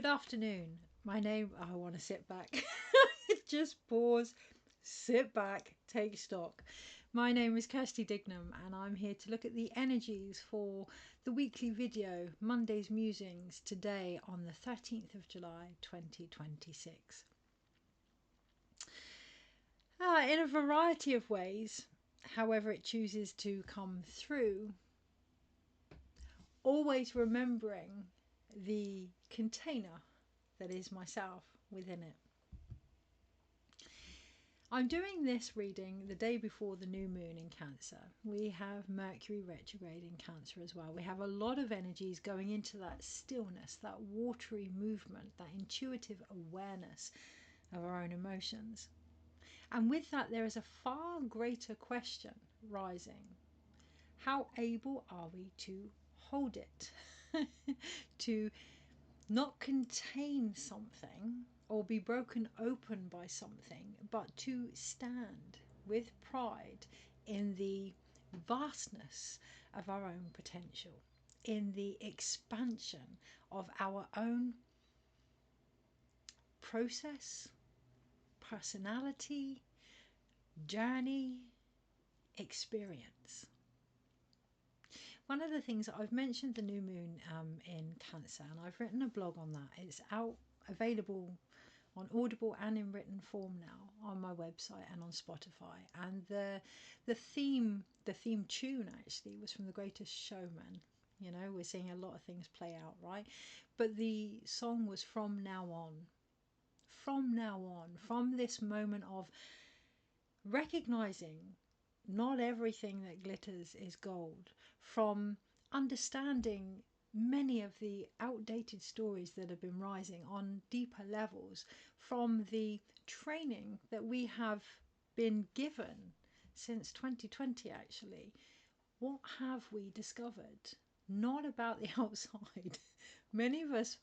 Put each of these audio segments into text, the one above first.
Good afternoon. My name, I want to sit back. Just pause, sit back, take stock. My name is Kirsty Dignam and I'm here to look at the energies for the weekly video, Monday's Musings, today on the 13th of July 2026. In a variety of ways, however it chooses to come through, always remembering the container that is myself within it. I'm doing this reading the day before the new moon in Cancer. We have Mercury retrograde in Cancer as well. We have a lot of energies going into that stillness, that watery movement, that intuitive awareness of our own emotions. And with that, there is a far greater question rising. How able are we to hold it? To not contain something or be broken open by something, but to stand with pride in the vastness of our own potential, in the expansion of our own process, personality, journey, experience. One of the things that I've mentioned the new moon in Cancer, and I've written a blog on that. It's out, available on Audible and in written form now on my website and on Spotify. And the theme tune actually was from The Greatest Showman. You know, we're seeing a lot of things play out, right? But the song was From Now On. From now on, from this moment of recognizing not everything that glitters is gold, from understanding many of the outdated stories that have been rising on deeper levels, from the training that we have been given since 2020 actually. What have we discovered? Not about the outside. Many of us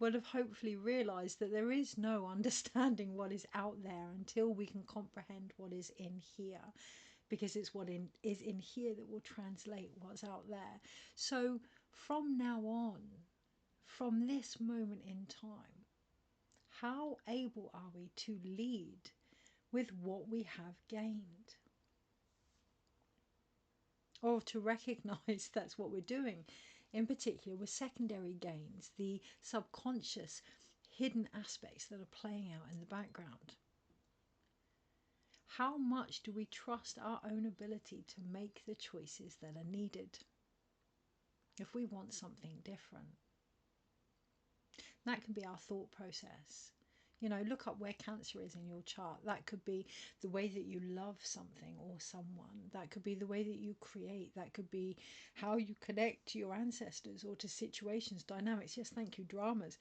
would have hopefully realised that there is no understanding what is out there until we can comprehend what is in here, because it's what is in here that will translate what's out there. So from now on, from this moment in time, how able are we to lead with what we have gained? Or to recognise that's what we're doing, in particular with secondary gains, the subconscious hidden aspects that are playing out in the background. How much do we trust our own ability to make the choices that are needed if we want something different? That can be our thought process. You know, look up where Cancer is in your chart. That could be the way that you love something or someone. That could be the way that you create. That could be how you connect to your ancestors or to situations, dynamics, yes, thank you, dramas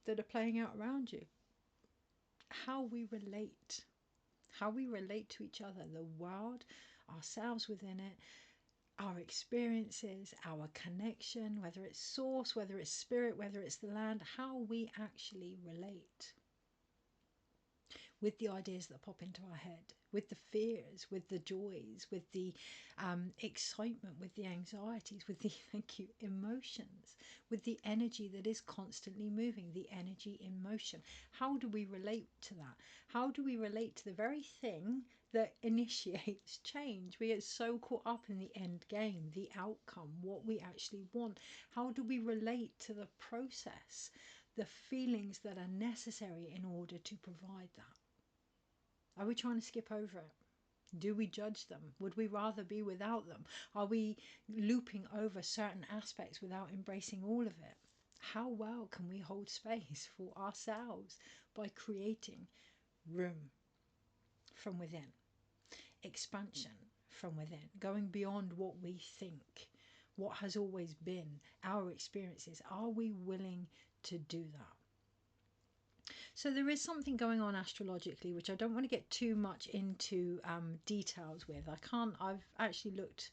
that are playing out around you. How we relate. How we relate to each other, the world, ourselves within it, our experiences, our connection, whether it's source, whether it's spirit, whether it's the land, how we actually relate with the ideas that pop into our head, with the fears, with the joys, with the excitement, with the anxieties, with the emotions, with the energy that is constantly moving, the energy in motion. How do we relate to that? How do we relate to the very thing that initiates change? We get so caught up in the end game, the outcome, what we actually want. How do we relate to the process, the feelings that are necessary in order to provide that? Are we trying to skip over it? Do we judge them? Would we rather be without them? Are we looping over certain aspects without embracing all of it? How well can we hold space for ourselves by creating room from within, expansion from within, going beyond what we think, what has always been, our experiences? Are we willing to do that? So there is something going on astrologically, which I don't want to get too much into details with. I've actually looked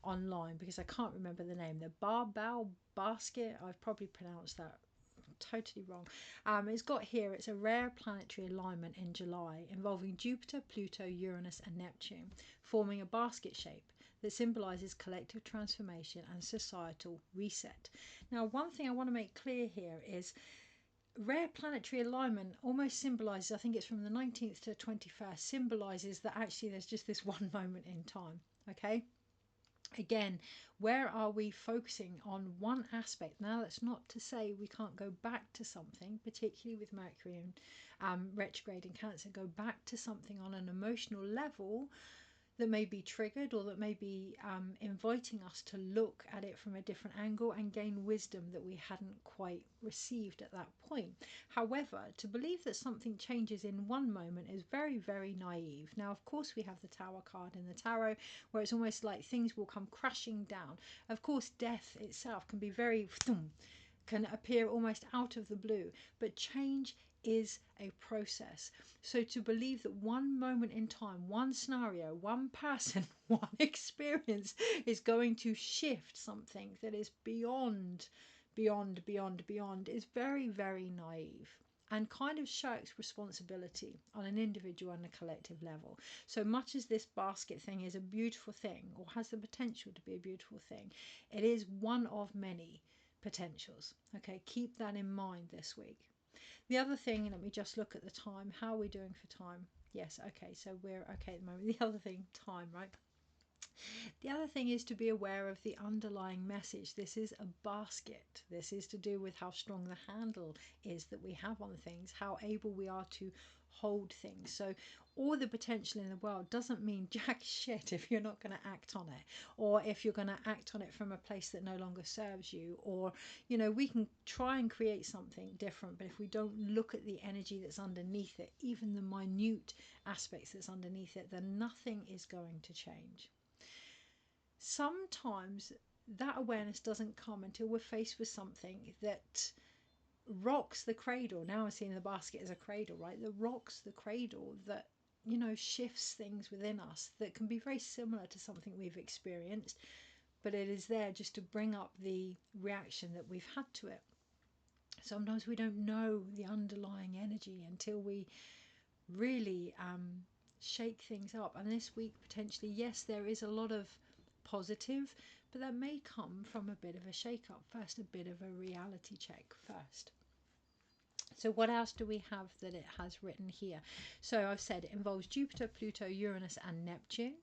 online because I can't remember the name. The Barbaultsbasket, I've probably pronounced that totally wrong. It's got here, it's a rare planetary alignment in July involving Jupiter, Pluto, Uranus and Neptune, forming a basket shape that symbolises collective transformation and societal reset. Now, one thing I want to make clear here is rare planetary alignment almost symbolizes, I think it's from the 19th to 21st, symbolizes that actually there's just this one moment in time. Okay, again, where are we focusing on one aspect? Now, that's not to say we can't go back to something, particularly with Mercury and retrograde in Cancer, go back to something on an emotional level that may be triggered, or that may be inviting us to look at it from a different angle and gain wisdom that we hadn't quite received at that point. However, to believe that something changes in one moment is very, very naive. Now, of course, we have the Tower card in the tarot, where it's almost like things will come crashing down. Of course, death itself can be very can appear almost out of the blue, but change is a process. So to believe that one moment in time, one scenario, one person, one experience is going to shift something that is beyond is very, very naive, and kind of shirks responsibility on an individual and a collective level. So much as this basket thing is a beautiful thing, or has the potential to be a beautiful thing, it is one of many potentials. Okay, keep that in mind this week. The other thing, let me just look at the time. How are we doing for time? Yes, okay, so we're okay at the moment. The other thing, time, right? The other thing is to be aware of the underlying message. This is a basket. This is to do with how strong the handle is that we have on things, how able we are to hold things. So all the potential in the world doesn't mean jack shit if you're not going to act on it, or if you're going to act on it from a place that no longer serves you, or, you know, we can try and create something different, but if we don't look at the energy that's underneath it, even the minute aspects that's underneath it, then nothing is going to change. Sometimes that awareness doesn't come until we're faced with something that rocks the cradle. Now I'm seeing the basket as a cradle, right? That rocks the cradle, that, you know, shifts things within us that can be very similar to something we've experienced, but it is there just to bring up the reaction that we've had to it. Sometimes we don't know the underlying energy until we really shake things up. And this week, potentially, yes, there is a lot of positive, but that may come from a bit of a shake up first, a bit of a reality check first. So what else do we have that it has written here? So I've said it involves Jupiter, Pluto, Uranus and Neptune.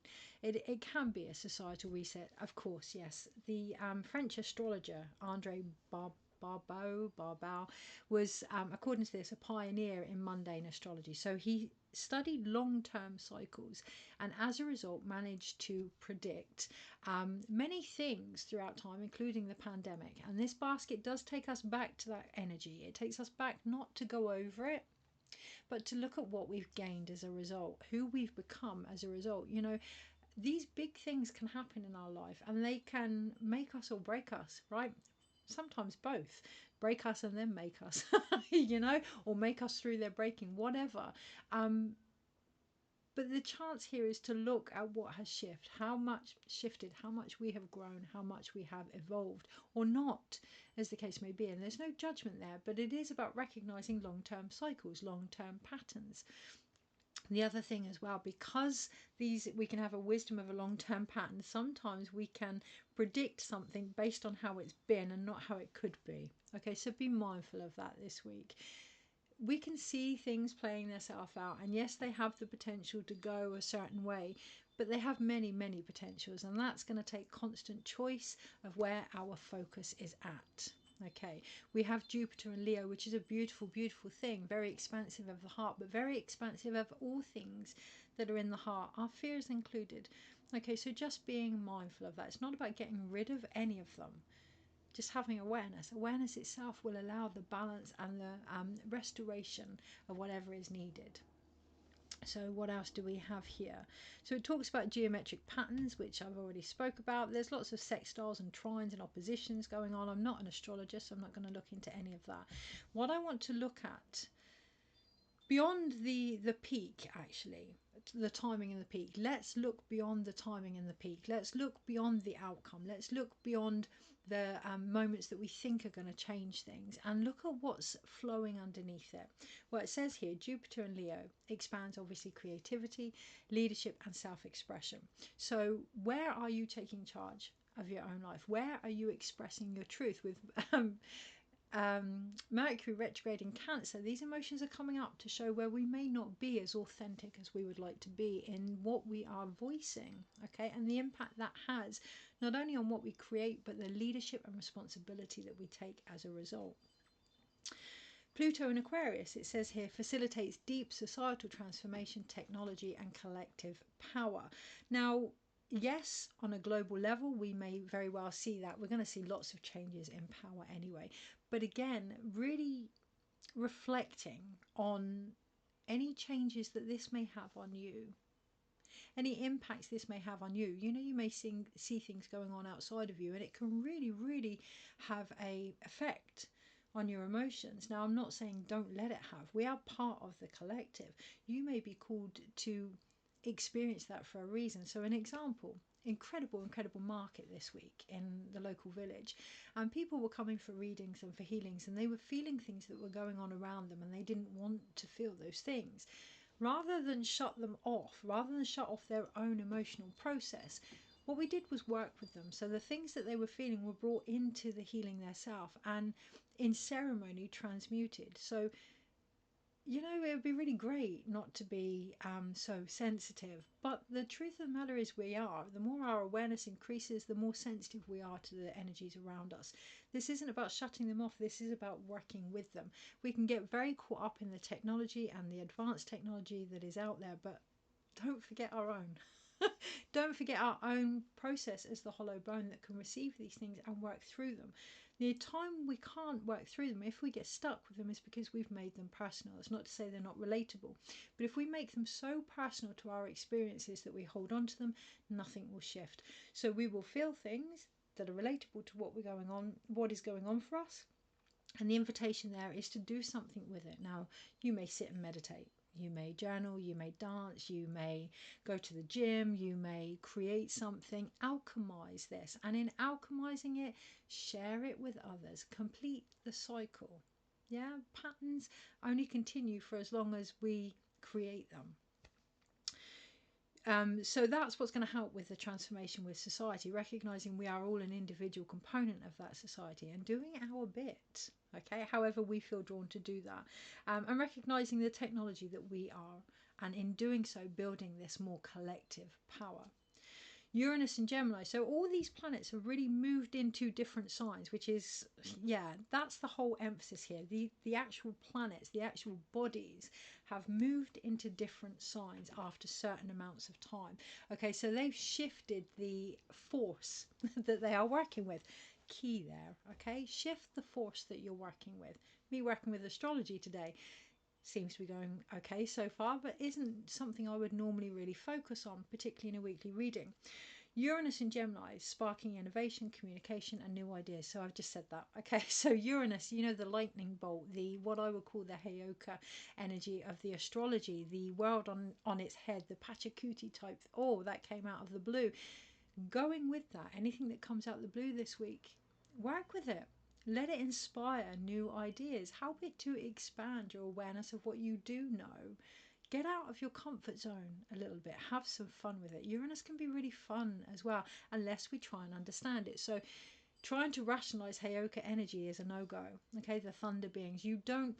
It can be a societal reset, of course, yes. The French astrologer Andre Barbault was, according to this, a pioneer in mundane astrology. So he studied long-term cycles, and as a result managed to predict many things throughout time, including the pandemic. And this basket does take us back to that energy. It takes us back not to go over it, but to look at what we've gained as a result, who we've become as a result. You know, these big things can happen in our life, and they can make us or break us, right? Sometimes both. Break us and then make us, you know, or make us through their breaking, whatever. But the chance here is to look at what has shifted, how much we have grown, how much we have evolved, or not, as the case may be. And there's no judgment there, but it is about recognizing long-term cycles, long-term patterns. The other thing as well, because we can have a wisdom of a long-term pattern, sometimes we can predict something based on how it's been and not how it could be. Okay, so be mindful of that this week. We can see things playing themselves out, and yes, they have the potential to go a certain way, but they have many, many potentials, and that's going to take constant choice of where our focus is at. Okay, we have Jupiter and Leo, which is a beautiful, beautiful thing, very expansive of the heart, but very expansive of all things that are in the heart, our fears included. Okay, so just being mindful of that. It's not about getting rid of any of them, just having awareness. Awareness itself will allow the balance and the restoration of whatever is needed. So what else do we have here? So it talks about geometric patterns, which I've already spoke about. There's lots of sextiles and trines and oppositions going on. I'm not an astrologer, so I'm not going to look into any of that. What I want to look at beyond the peak, actually, the timing and the peak, let's look beyond the timing and the peak. Let's look beyond the outcome. Let's look beyond the moments that we think are going to change things, and look at what's flowing underneath it. Well, it says here Jupiter and Leo expands obviously creativity, leadership and self-expression. So where are you taking charge of your own life? Where are you expressing your truth with Mercury retrograde in Cancer, these emotions are coming up to show where we may not be as authentic as we would like to be in what we are voicing, okay, and the impact that has not only on what we create but the leadership and responsibility that we take as a result. Pluto in Aquarius, it says here, facilitates deep societal transformation, technology and collective power. Now, yes, on a global level, we may very well see that. We're going to see lots of changes in power anyway. But again, really reflecting on any changes that this may have on you, any impacts this may have on you. You know, you may see things going on outside of you, and it can really, really have a effect on your emotions. Now, I'm not saying don't let it have. We are part of the collective. You may be called to experience that for a reason. So an example, incredible market this week in the local village, and people were coming for readings and for healings, and they were feeling things that were going on around them, and they didn't want to feel those things. Rather than shut them off, rather than shut off their own emotional process, what we did was work with them. So the things that they were feeling were brought into the healing theirself and in ceremony transmuted. So, you know, it would be really great not to be so sensitive. But the truth of the matter is we are. The more our awareness increases, the more sensitive we are to the energies around us. This isn't about shutting them off. This is about working with them. We can get very caught up in the technology and the advanced technology that is out there, but don't forget our own. Don't forget our own process as the hollow bone that can receive these things and work through them. The time we can't work through them, if we get stuck with them, is because we've made them personal. It's not to say they're not relatable, but if we make them so personal to our experiences that we hold on to them, nothing will shift. So we will feel things that are relatable to what is going on for us, and the invitation there is to do something with it. Now, you may sit and meditate. You may journal, you may dance, you may go to the gym, you may create something, alchemize this. And in alchemizing it, share it with others, complete the cycle. Yeah, patterns only continue for as long as we create them. So that's what's going to help with the transformation with society, recognizing we are all an individual component of that society and doing our bit, okay, however we feel drawn to do that, and recognizing the technology that we are, and in doing so building this more collective power. Uranus and Gemini, so all these planets have really moved into different signs, which is, yeah, that's the whole emphasis here. The actual planets, the actual bodies have moved into different signs after certain amounts of time. Okay, so they've shifted the force that they are working with. Key there, okay? Shift the force that you're working with. Me working with astrology today seems to be going okay so far, but isn't something I would normally really focus on, particularly in a weekly reading. Uranus and Gemini, sparking innovation, communication and new ideas. So I've just said that. Okay, so Uranus, you know, the lightning bolt, the what I would call the Heyoka energy of the astrology, the world on its head, the Pachacuti type. Oh, that came out of the blue. Going with that, anything that comes out of the blue this week, work with it. Let it inspire new ideas. Help it to expand your awareness of what you do know. Get out of your comfort zone a little bit. Have some fun with it. Uranus can be really fun as well, unless we try and understand it. So trying to rationalize Heyoka energy is a no-go. Okay, the thunder beings. You don't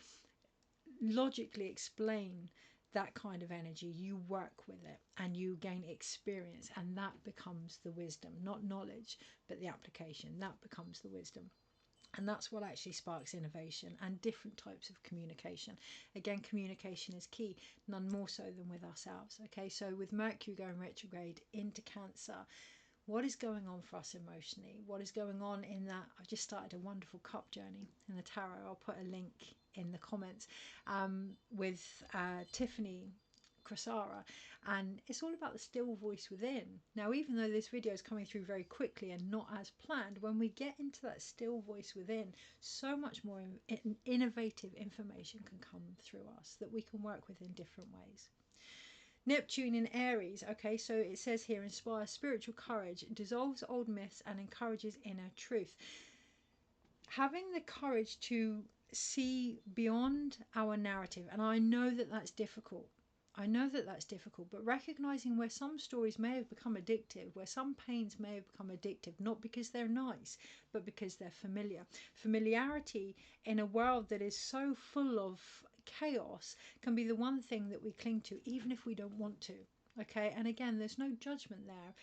logically explain that kind of energy. You work with it and you gain experience, and that becomes the wisdom. Not knowledge, but the application. That becomes the wisdom. And that's what actually sparks innovation and different types of communication. Again, communication is key, none more so than with ourselves. Okay, so with Mercury going retrograde into Cancer, what is going on for us emotionally? What is going on in that? I've just started a wonderful cup journey in the tarot. I'll put a link in the comments with Tiffany Crasara, and it's all about the still voice within. Now, even though this video is coming through very quickly and not as planned, when we get into that still voice within, so much more innovative information can come through us that we can work with in different ways. Neptune in Aries, okay, so it says here, inspires spiritual courage, dissolves old myths and encourages inner truth. Having the courage to see beyond our narrative, and I know that that's difficult. I know that that's difficult, but recognizing where some stories may have become addictive, where some pains may have become addictive, not because they're nice, but because they're familiar. Familiarity in a world that is so full of chaos can be the one thing that we cling to, even if we don't want to. Okay, and again, there's no judgment there.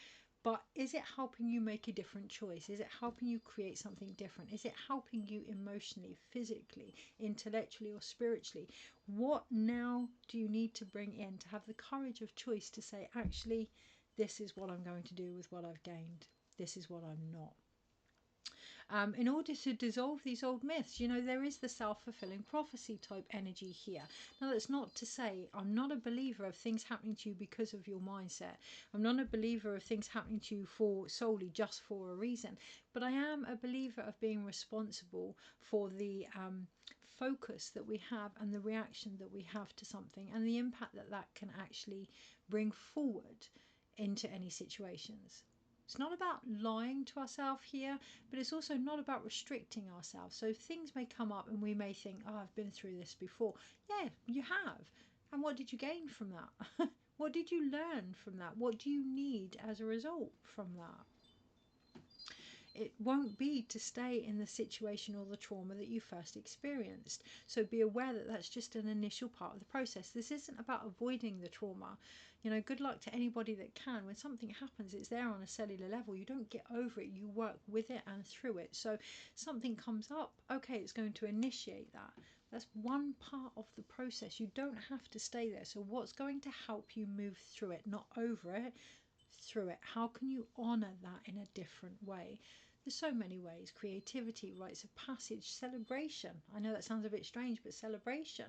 But is it helping you make a different choice? Is it helping you create something different? Is it helping you emotionally, physically, intellectually, or spiritually? What now do you need to bring in to have the courage of choice to say, actually, this is what I'm going to do with what I've gained. This is what I'm not. In order to dissolve these old myths, there is the self-fulfilling prophecy type energy here. Now, that's not to say I'm not a believer of things happening to you because of your mindset. I'm not a believer of things happening to you for solely just for a reason. But I am a believer of being responsible for the focus that we have and the reaction that we have to something and the impact that that can actually bring forward into any situations. It's not about lying to ourselves here, but it's also not about restricting ourselves. So things may come up and we may think, oh, I've been through this before. Yeah, you have. And what did you gain from that? What did you learn from that? What do you need as a result from that? It won't be to stay in the situation or the trauma that you first experienced. So be aware that that's just an initial part of the process. This isn't about avoiding the trauma. Good luck to anybody that can. When something happens, it's there on a cellular level. You don't get over it. You work with it and through it. So something comes up, okay, it's going to initiate that. That's one part of the process. You don't have to stay there. So what's going to help you move through it, not over it, through it? How can you honor that in a different way? There's so many ways: creativity, rites of passage, celebration. I know that sounds a bit strange, but celebration.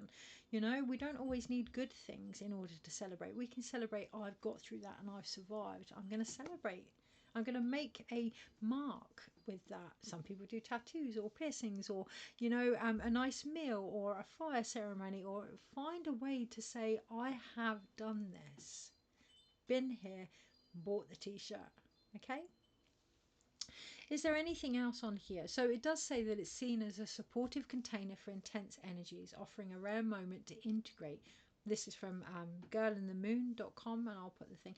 We don't always need good things in order to celebrate. We can celebrate, oh, I've got through that and I've survived. I'm going to celebrate. I'm going to make a mark with that. Some people do tattoos or piercings or, a nice meal or a fire ceremony, or find a way to say, I have done this, been here, bought the t-shirt. Okay? Is there anything else on here? So it does say that it's seen as a supportive container for intense energies, offering a rare moment to integrate. This is from girlinthemoon.com, and I'll put the thing.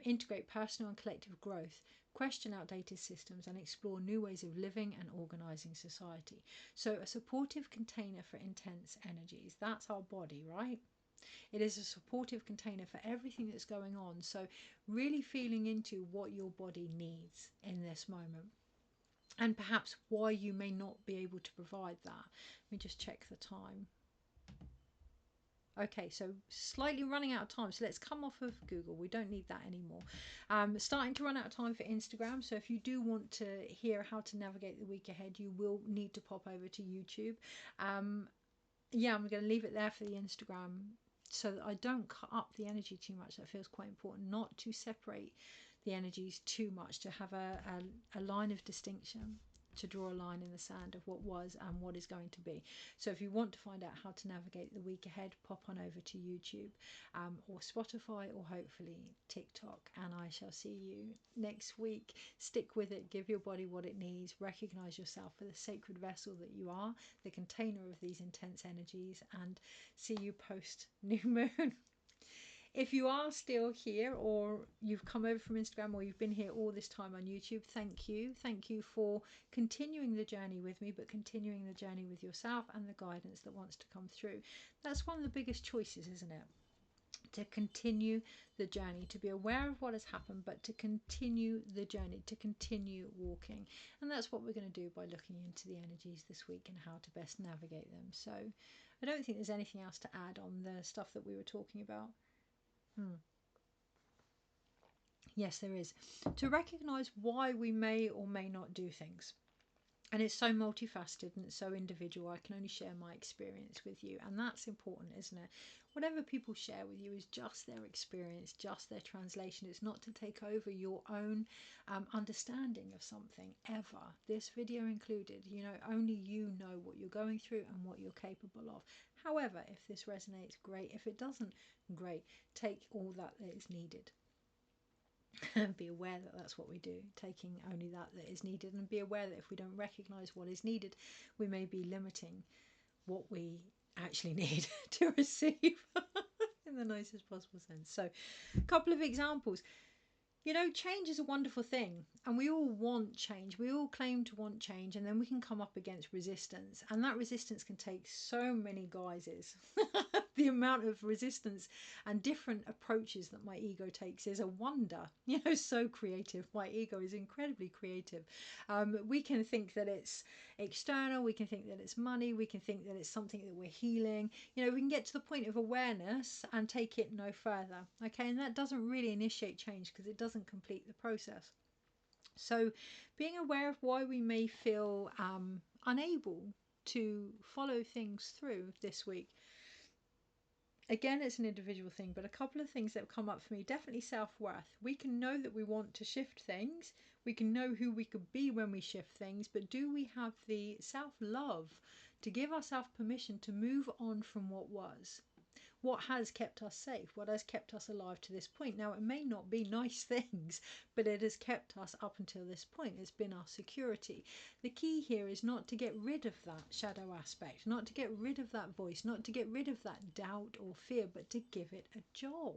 Integrate personal and collective growth, question outdated systems, and explore new ways of living and organising society. So a supportive container for intense energies. That's our body, right? It is a supportive container for everything that's going on. So really feeling into what your body needs in this moment, and perhaps why you may not be able to provide that. Let me just check the time. Okay, so slightly running out of time, so let's come off of Google. We don't need that anymore. Starting to run out of time for Instagram, so if you do want to hear how to navigate the week ahead, you will need to pop over to YouTube. Yeah, I'm going to leave it there for the Instagram so that I don't cut up the energy too much. That feels quite important, not to separate the energies too much, to have a line of distinction, to draw a line in the sand of what was and what is going to be. So if you want to find out how to navigate the week ahead, pop on over to YouTube or Spotify, or hopefully TikTok, and I shall see you next week. Stick with it, give your body what it needs, recognize yourself for the sacred vessel that you are, the container of these intense energies, and see you post new moon. If you are still here, or you've come over from Instagram, or you've been here all this time on YouTube, thank you. Thank you for continuing the journey with me, but continuing the journey with yourself and the guidance that wants to come through. That's one of the biggest choices, isn't it? To continue the journey, to be aware of what has happened, but to continue the journey, to continue walking. And that's what we're going to do by looking into the energies this week and how to best navigate them. So I don't think there's anything else to add on the stuff that we were talking about. Yes, there is. To recognise why we may or may not do things. And it's so multifaceted and it's so individual. I can only share my experience with you. And that's important, isn't it? Whatever people share with you is just their experience, just their translation. It's not to take over your own understanding of something, ever. This video included. Only you know what you're going through and what you're capable of. However, if this resonates, great. If it doesn't, great. Take all that is needed. And be aware that that's what we do, taking only that is needed, and be aware that if we don't recognise what is needed, we may be limiting what we actually need to receive. And the nicest possible sense. So a couple of examples. You know, change is a wonderful thing, and we all want change. We all claim to want change, and then we can come up against resistance, and that resistance can take so many guises. The amount of resistance and different approaches that my ego takes is a wonder. You know, so creative. My ego is incredibly creative. We can think that it's external, we can think that it's money, we can think that it's something that we're healing. You know, we can get to the point of awareness and take it no further. Okay, and that doesn't really initiate change because it doesn't complete the process. So being aware of why we may feel unable to follow things through this week. Again, it's an individual thing, but a couple of things that have come up for me, definitely self-worth. We can know that we want to shift things. We can know who we could be when we shift things, but do we have the self-love to give ourselves permission to move on from what was? What has kept us safe? What has kept us alive to this point? Now, it may not be nice things, but it has kept us up until this point. It's been our security. The key here is not to get rid of that shadow aspect, not to get rid of that voice, not to get rid of that doubt or fear, but to give it a job.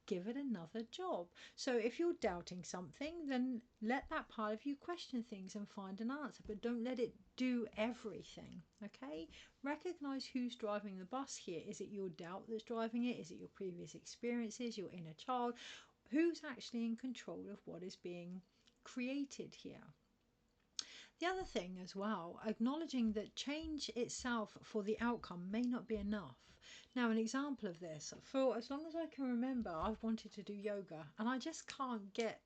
Give it another job. So if you're doubting something, then let that part of you question things and find an answer, but don't let it do everything. Okay, recognize who's driving the bus here. Is it your doubt that's driving it? Is it your previous experiences, your inner child? Who's actually in control of what is being created here? The other thing as well, acknowledging that change itself for the outcome may not be enough. Now, an example of this, for as long as I can remember, I've wanted to do yoga and I just can't get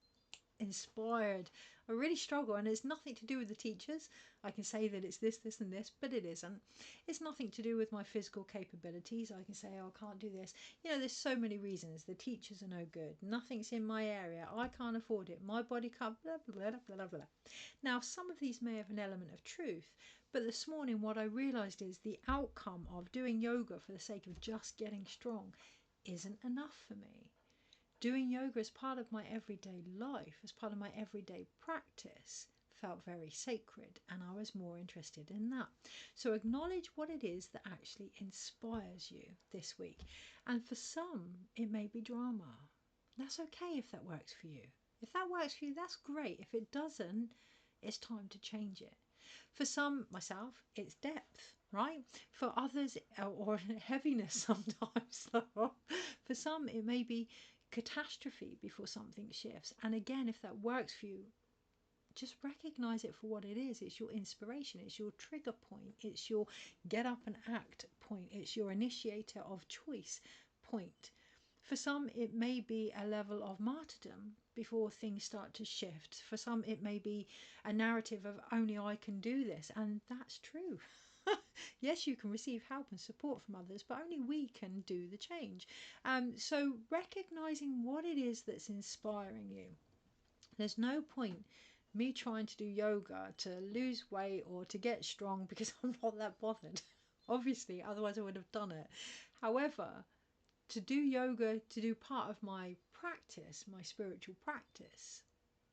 inspired. I really struggle, and it's nothing to do with the teachers. I can say that it's this, this and this, but it isn't. It's nothing to do with my physical capabilities. I can say, oh, I can't do this. You know, there's so many reasons. The teachers are no good. Nothing's in my area. I can't afford it. My body can't, blah, blah, blah, blah, blah. Now, some of these may have an element of truth, but this morning what I realised is the outcome of doing yoga for the sake of just getting strong isn't enough for me. Doing yoga as part of my everyday life, as part of my everyday practice, felt very sacred, and I was more interested in that. So acknowledge what it is that actually inspires you this week. And for some, it may be drama. That's okay if that works for you. If that works for you, that's great. If it doesn't, it's time to change it. For some, myself, it's depth, right? For others, or heaviness sometimes. For some, it may be catastrophe before something shifts. And again, if that works for you, just recognize it for what it is. It's your inspiration, it's your trigger point, it's your get up and act point, it's your initiator of choice point. For some, it may be a level of martyrdom before things start to shift. For some, it may be a narrative of only I can do this, and that's true. Yes, you can receive help and support from others, but only we can do the change. So recognizing what it is that's inspiring you. There's no point me trying to do yoga to lose weight or to get strong because I'm not that bothered. Obviously, otherwise I would have done it. However, to do yoga, to do part of my practice, my spiritual practice,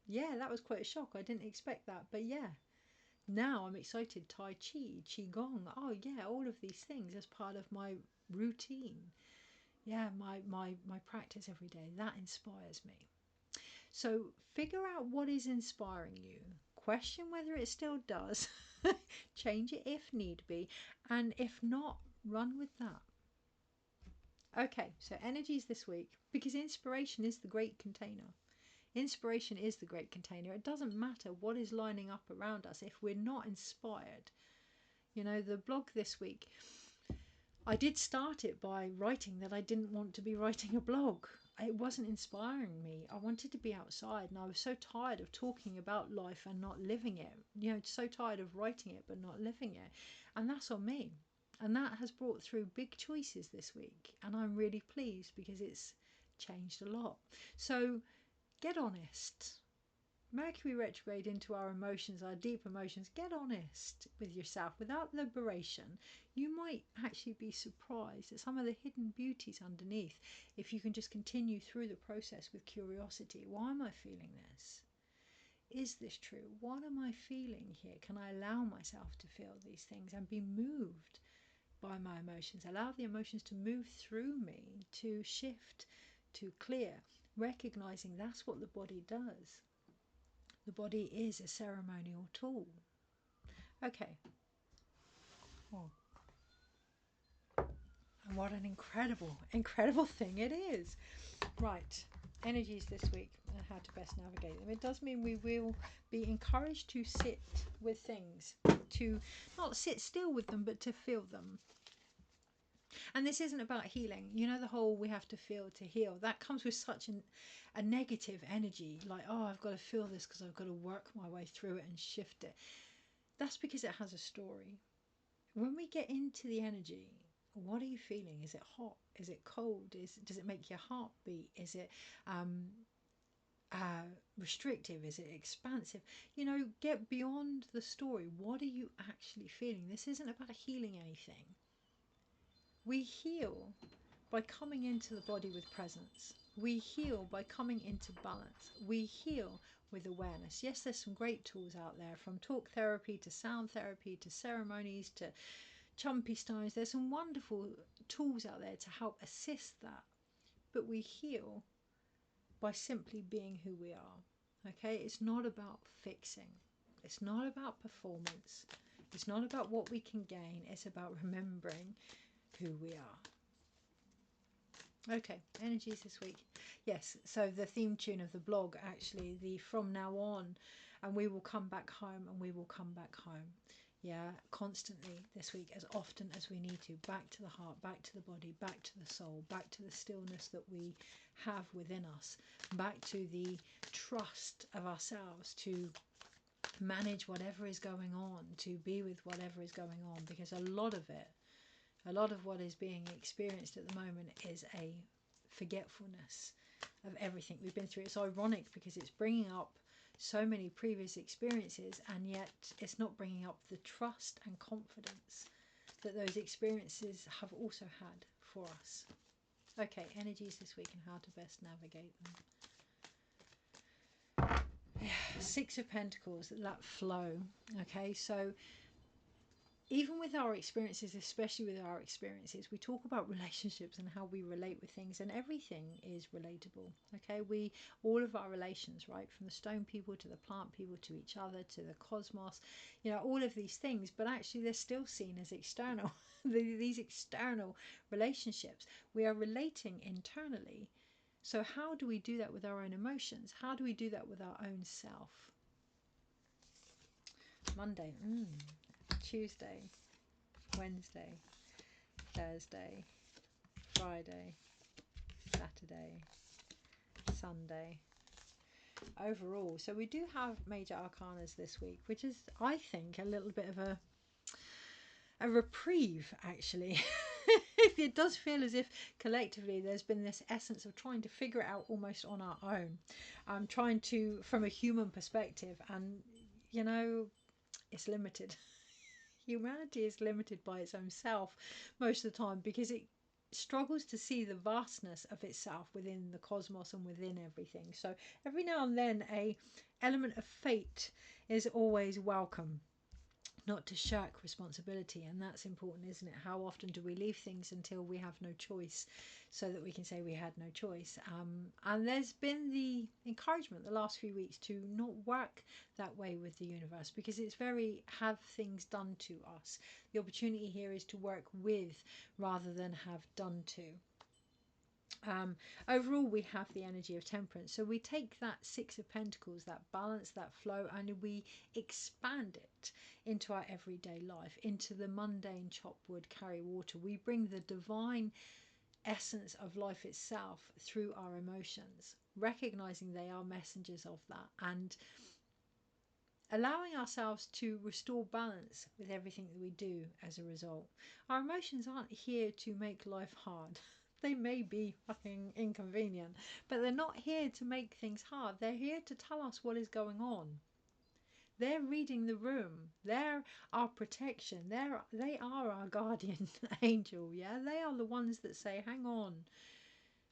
yeah, that was quite a shock. I didn't expect that, but yeah. Now I'm excited. Tai Chi, Qigong, oh yeah, all of these things as part of my routine. Yeah, my practice every day. That inspires me. So figure out what is inspiring you. Question whether it still does. Change it if need be. And if not, run with that. Okay, so energies this week, because inspiration is the great container. Inspiration is the great container. It doesn't matter what is lining up around us if we're not inspired. You know, the blog this week, I did start it by writing that I didn't want to be writing a blog. It wasn't inspiring me. I wanted to be outside, and I was so tired of talking about life and not living it. You know, so tired of writing it but not living it. And that's on me. And that has brought through big choices this week. And I'm really pleased because it's changed a lot. So get honest. Mercury retrograde into our emotions, our deep emotions. Get honest with yourself. Without liberation, you might actually be surprised at some of the hidden beauties underneath if you can just continue through the process with curiosity. Why am I feeling this? Is this true? What am I feeling here? Can I allow myself to feel these things and be moved by my emotions. Allow the emotions to move through me, to shift, to clear, recognizing that's what the body does. The body is a ceremonial tool. Okay. Oh. And what an incredible thing it is. Right. Energies this week and how to best navigate them. It does mean we will be encouraged to sit with things, to not sit still with them, but to feel them. And this isn't about healing. You know, the whole we have to feel to heal. That comes with such a negative energy. Like, oh, I've got to feel this because I've got to work my way through it and shift it. That's because it has a story. When we get into the energy, what are you feeling? Is it hot? Is it cold? Does it make your heart beat? Is it restrictive? Is it expansive? You know, get beyond the story. What are you actually feeling? This isn't about healing anything. We heal by coming into the body with presence. We heal by coming into balance. We heal with awareness. Yes, there's some great tools out there, from talk therapy to sound therapy to ceremonies to chumpy stones. There's some wonderful tools out there to help assist that. But we heal by simply being who we are. Okay, it's not about fixing. It's not about performance. It's not about what we can gain. It's about remembering who we are. Okay, energies this week. Yes, so the theme tune of the blog, actually, the from now on, and we will come back home, and we will come back home. Yeah, constantly this week, as often as we need to, back to the heart, back to the body, back to the soul, back to the stillness that we have within us, back to the trust of ourselves to manage whatever is going on, to be with whatever is going on, because a lot of what is being experienced at the moment is a forgetfulness of everything we've been through. It's ironic because it's bringing up so many previous experiences, and yet it's not bringing up the trust and confidence that those experiences have also had for us. Okay, energies this week and how to best navigate them. Yeah, Six of Pentacles, that flow. Okay, so even with our experiences, especially with our experiences, we talk about relationships and how we relate with things, and everything is relatable. Okay, all of our relations, right, from the stone people to the plant people to each other to the cosmos, you know, all of these things, but actually they're still seen as external. These external relationships, we are relating internally. So how do we do that with our own emotions? How do we do that with our own self? Monday. Tuesday, Wednesday, Thursday, Friday, Saturday, Sunday. Overall, so we do have major arcanas this week, which is, I think, a little bit of a reprieve, actually. It does feel as if collectively there's been this essence of trying to figure it out almost on our own, trying to, from a human perspective, and you know, it's limited. Humanity is limited by its own self most of the time because it struggles to see the vastness of itself within the cosmos and within everything. So every now and then a element of fate is always welcome, not to shirk responsibility. And that's important, isn't it? How often do we leave things until we have no choice so that we can say we had no choice? And there's been the encouragement the last few weeks to not work that way with the universe, because it's very have things done to us. The opportunity here is to work with rather than have done to. Overall, we have the energy of temperance. So we take that Six of Pentacles, that balance, that flow, and we expand it into our everyday life, into the mundane chop wood, carry water. We bring the divine essence of life itself through our emotions, recognizing they are messengers of that, and allowing ourselves to restore balance with everything that we do as a result. Our emotions aren't here to make life hard. They may be fucking inconvenient, but they're not here to make things hard. They're here to tell us what is going on. They're reading the room. They're our protection. They are our guardian angel. Yeah, they are the ones that say, hang on,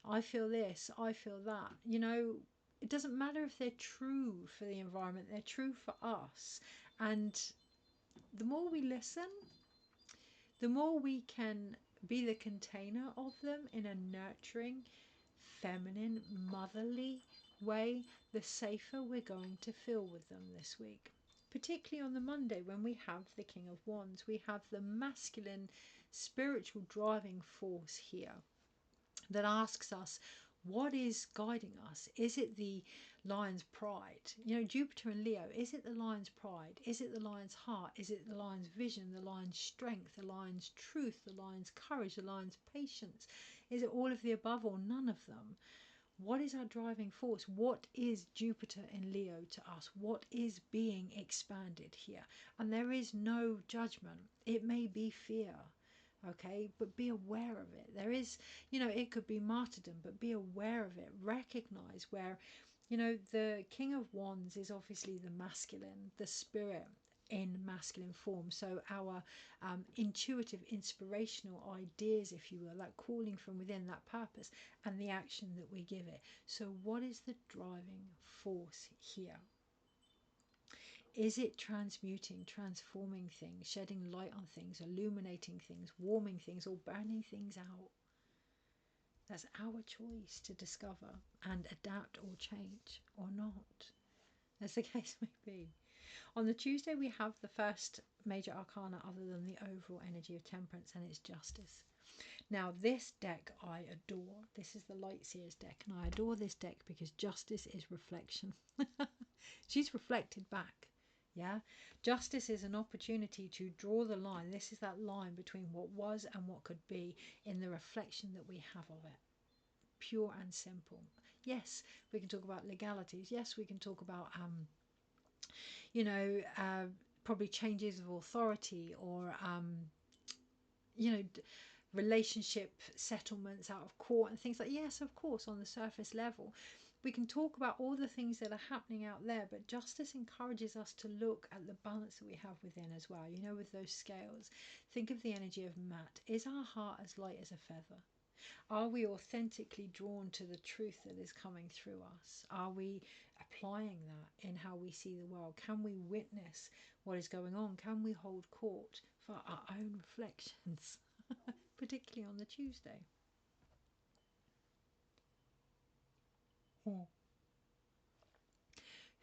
I feel this, I feel that. You know, it doesn't matter if they're true for the environment, they're true for us. And the more we listen, the more we can be the container of them in a nurturing, feminine, motherly way, the safer we're going to feel with them this week. Particularly on the Monday when we have the King of Wands, we have the masculine spiritual driving force here that asks us, what is guiding us? Is it the lion's pride? You know, Jupiter and Leo, is it the lion's pride? Is it the lion's heart? Is it the lion's vision, the lion's strength, the lion's truth, the lion's courage, the lion's patience? Is it all of the above or none of them? What is our driving force? What is Jupiter in Leo to us? What is being expanded here? And there is no judgment. It may be fear, okay, but be aware of it. There is, you know, it could be martyrdom, but be aware of it. Recognize where, you know, the King of Wands is obviously the masculine, the spirit in masculine form. So our intuitive, inspirational ideas, if you will, that calling from within, that purpose, and the action that we give it. So what is the driving force here? Is it transmuting, transforming things, shedding light on things, illuminating things, warming things, or burning things out? That's our choice to discover and adapt or change or not, as the case may be. On the Tuesday, we have the first major arcana other than the overall energy of temperance, and it's justice. Now, this deck I adore. This is the Light Seers deck, and I adore this deck because justice is reflection. She's reflected back. Yeah, justice is an opportunity to draw the line. This is that line between what was and what could be in the reflection that we have of it. Pure and simple. Yes, we can talk about legalities. Yes, we can talk about you know, probably changes of authority or you know, relationship settlements out of court and things like, yes, of course, on the surface level we can talk about all the things that are happening out there, but justice encourages us to look at the balance that we have within as well. You know, with those scales, think of the energy of Matt. Is our heart as light as a feather? Are we authentically drawn to the truth that is coming through us? Are we applying that in how we see the world? Can we witness what is going on? Can we hold court for our own reflections, particularly on the Tuesday?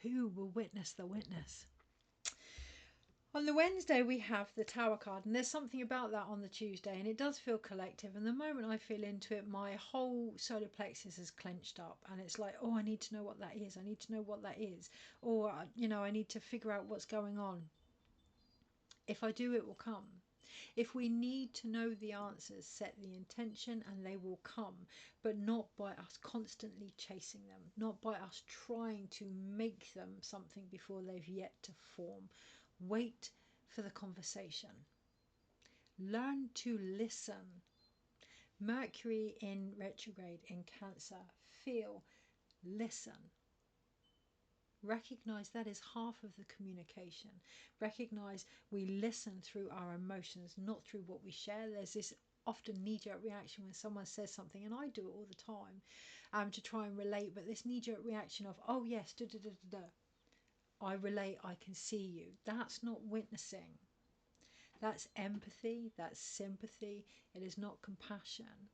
Who will witness the witness? On the Wednesday, we have the Tower card, and there's something about that on the Tuesday, and it does feel collective. And the moment I feel into it, my whole solar plexus is clenched up, and it's like, oh, I need to know what that is. I need to know what that is. Or, you know, I need to figure out what's going on. If I do, it will come. If we need to know the answers, set the intention and they will come, but not by us constantly chasing them, not by us trying to make them something before they've yet to form. Wait for the conversation. Learn to listen. Mercury in retrograde in Cancer. Feel, listen. Recognize that is half of the communication. Recognize we listen through our emotions, not through what we share. There's this often knee-jerk reaction when someone says something, and I do it all the time, to try and relate, but this knee-jerk reaction of, oh yes, da da da da da. I relate, I can see you. That's not witnessing. That's empathy, that's sympathy. It is not compassion.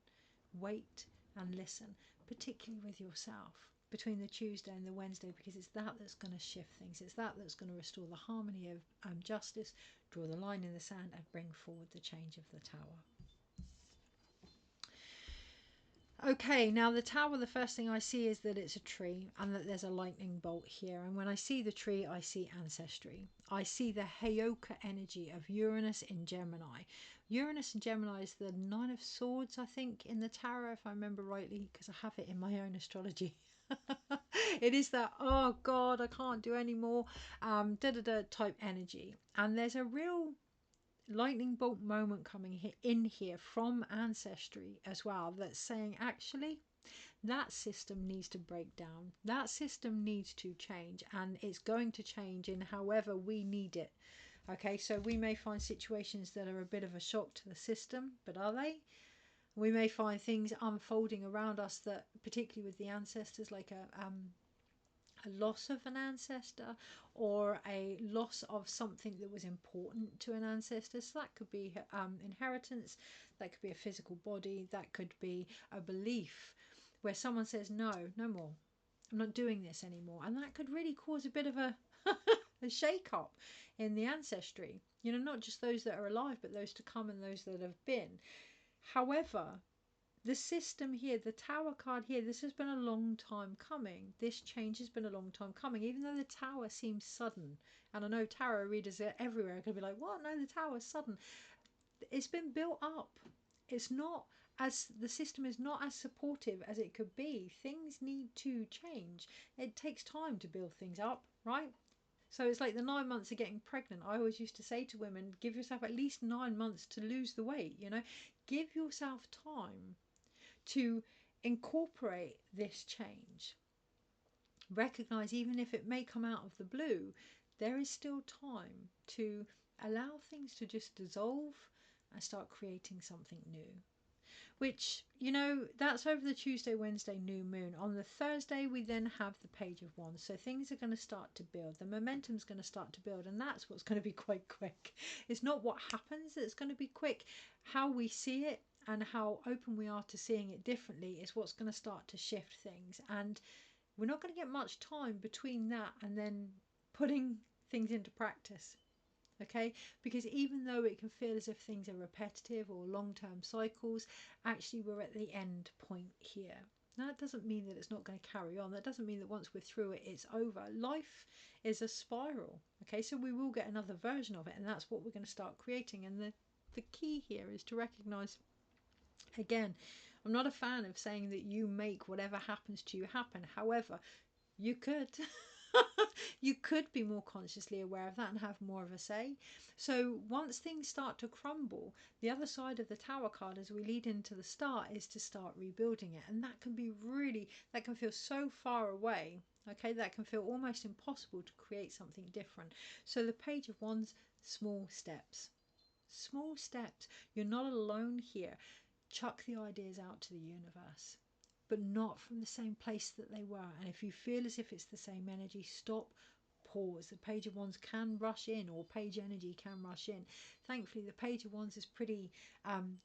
Wait and listen, particularly with yourself, between the Tuesday and the Wednesday, because it's that that's going to shift things. It's that that's going to restore the harmony of justice, draw the line in the sand, and bring forward the change of the Tower. Okay, now the Tower, the first thing I see is that it's a tree and that there's a lightning bolt here. And when I see the tree, I see ancestry. I see the Heyoka energy of Uranus in Gemini. Uranus in Gemini is the Nine of Swords, I think, in the tarot, if I remember rightly, because I have it in my own astrology. It is that, oh God, I can't do any more, type energy. And there's a real lightning bolt moment coming in here from ancestry as well, that's saying actually that system needs to break down, that system needs to change, and it's going to change in however we need it. Okay, so we may find situations that are a bit of a shock to the system, but are they? We may find things unfolding around us that, particularly with the ancestors, like a loss of an ancestor or a loss of something that was important to an ancestor. So that could be inheritance, that could be a physical body, that could be a belief where someone says, no, no more. I'm not doing this anymore. And that could really cause a bit of a shake up in the ancestry. You know, not just those that are alive, but those to come and those that have been. However, the system here, the Tower card here, this has been a long time coming. This change has been a long time coming, even though the Tower seems sudden. And I know tarot readers are everywhere are going to be like, what? No, the Tower's sudden. It's been built up. It's not as, the system is not as supportive as it could be. Things need to change. It takes time to build things up, right? So it's like the 9 months of getting pregnant. I always used to say to women, give yourself at least 9 months to lose the weight, you know. Give yourself time to incorporate this change. Recognize, even if it may come out of the blue, there is still time to allow things to just dissolve and start creating something new. Which, you know, that's over the Tuesday, Wednesday, new moon. On the Thursday, we then have the Page of Wands. So things are going to start to build. The momentum's going to start to build. And that's what's going to be quite quick. It's not what happens that's going to be quick. How we see it and how open we are to seeing it differently is what's going to start to shift things. And we're not going to get much time between that and then putting things into practice. Okay, because even though it can feel as if things are repetitive or long-term cycles, actually we're at the end point here. Now, that doesn't mean that it's not going to carry on. That doesn't mean that once we're through it, it's over. Life is a spiral. Okay, so we will get another version of it, and that's what we're going to start creating. And the key here is to recognize, again, I'm not a fan of saying that you make whatever happens to you happen. However, you could. You could be more consciously aware of that and have more of a say. So once things start to crumble, the other side of the Tower card as we lead into the start is to start rebuilding it. And that can be really, that can feel so far away. Okay, that can feel almost impossible to create something different. So the Page of Wands, small steps. Small steps. You're not alone here. Chuck the ideas out to the universe, but not from the same place that they were. And if you feel as if it's the same energy, stop, pause. The Page of Wands can rush in, or page energy can rush in. Thankfully, the Page of Wands is pretty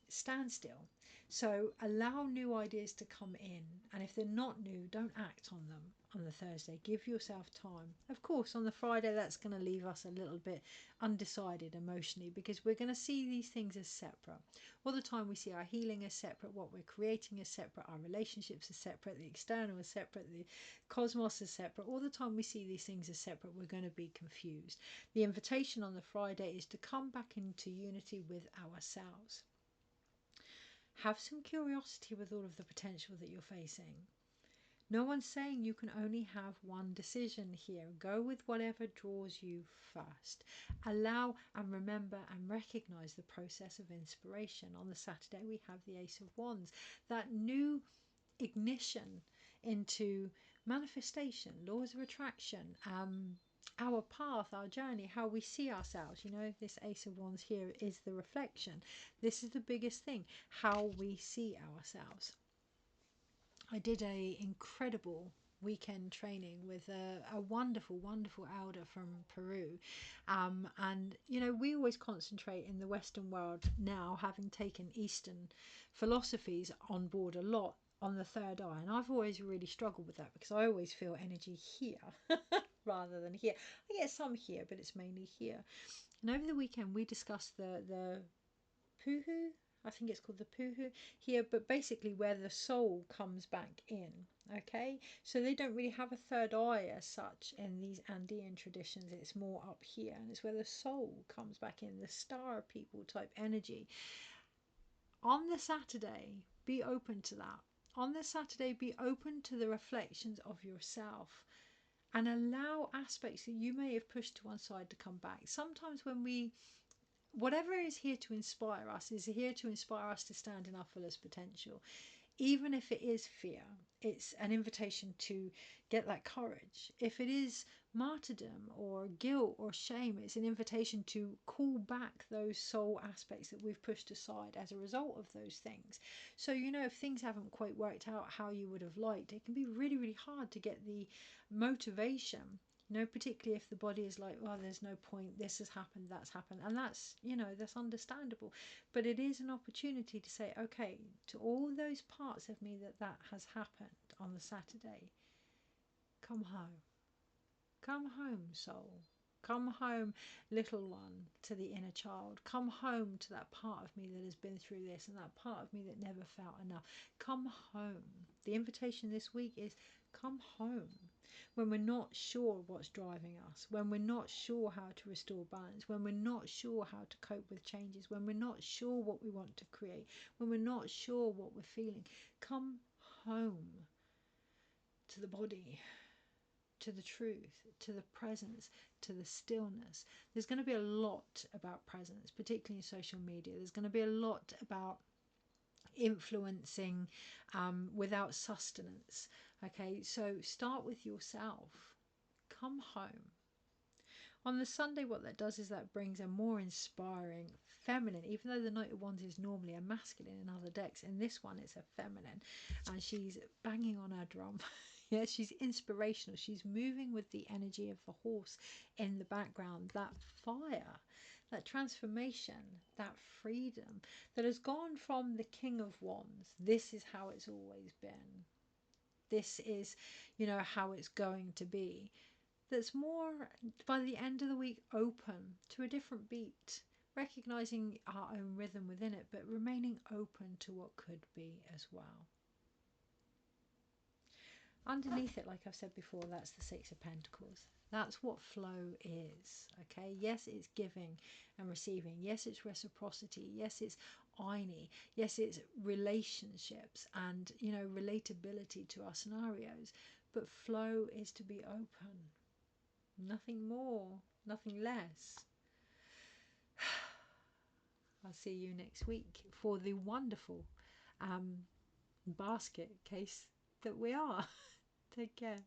standstill. So allow new ideas to come in. And if they're not new, don't act on them on the Thursday. Give yourself time. Of course, on the Friday, that's going to leave us a little bit undecided emotionally, because we're going to see these things as separate. All the time we see our healing as separate, what we're creating is separate, our relationships are separate, the external is separate, the cosmos is separate. All the time we see these things as separate, we're going to be confused. The invitation on the Friday is to come back into unity with ourselves. Have some curiosity with all of the potential that you're facing. No one's saying you can only have one decision here. Go with whatever draws you first. Allow and remember and recognize the process of inspiration. On the Saturday, we have the Ace of Wands. That new ignition into manifestation, laws of attraction, our path, our journey, how we see ourselves. You know, this Ace of Wands here is the reflection. This is the biggest thing, how we see ourselves. I did a incredible weekend training with a wonderful elder from Peru, and you know, we always concentrate in the Western world now, having taken Eastern philosophies on board a lot, on the third eye, and I've always really struggled with that because I always feel energy here rather than here. I get some here, but it's mainly here. And over the weekend we discussed the Puhu, I think it's called the Puhu here, but basically where the soul comes back in. Okay, so they don't really have a third eye as such in these Andean traditions. It's more up here, and it's where the soul comes back in, the star people type energy. On the Saturday, be open to that. On the Saturday, be open to the reflections of yourself and allow aspects that you may have pushed to one side to come back. Sometimes when we, whatever is here to inspire us is here to inspire us to stand in our fullest potential. even if it is fear, it's an invitation to get that courage. If it is martyrdom or guilt or shame, it's an invitation to call back those soul aspects that we've pushed aside as a result of those things. So, you know, if things haven't quite worked out how you would have liked, it can be really, really hard to get the motivation. You know, particularly if the body is like, well, there's no point, this has happened, that's happened. And that's, you know, that's understandable. But it is an opportunity to say, okay, to all those parts of me that has happened on the Saturday, come home. Come home, soul. Come home, little one, to the inner child. Come home to that part of me that has been through this and that part of me that never felt enough. Come home. The invitation this week is come home. When we're not sure what's driving us, when we're not sure how to restore balance, when we're not sure how to cope with changes, when we're not sure what we want to create, when we're not sure what we're feeling, come home to the body, to the truth, to the presence, to the stillness. There's going to be a lot about presence, particularly in social media. There's going to be a lot about influencing without sustenance. Okay, so start with yourself. Come home. On the Sunday, what that does is that brings a more inspiring feminine, even though the Knight of Wands is normally a masculine in other decks, in this one it's a feminine, and she's banging on her drum. Yeah, she's inspirational. She's moving with the energy of the horse in the background. That fire, that transformation, that freedom that has gone from the King of Wands. This is how it's always been. This is, you know, how it's going to be. That's more, by the end of the week, open to a different beat, recognizing our own rhythm within it, but remaining open to what could be as well. Underneath it, like I've said before, that's the Six of Pentacles. That's what flow is, okay? Yes, it's giving and receiving. Yes, it's reciprocity. Yes, it's Aini. Yes, it's relationships and, you know, relatability to our scenarios. But flow is to be open. Nothing more, nothing less. I'll see you next week for the wonderful basket case that we are. Take care.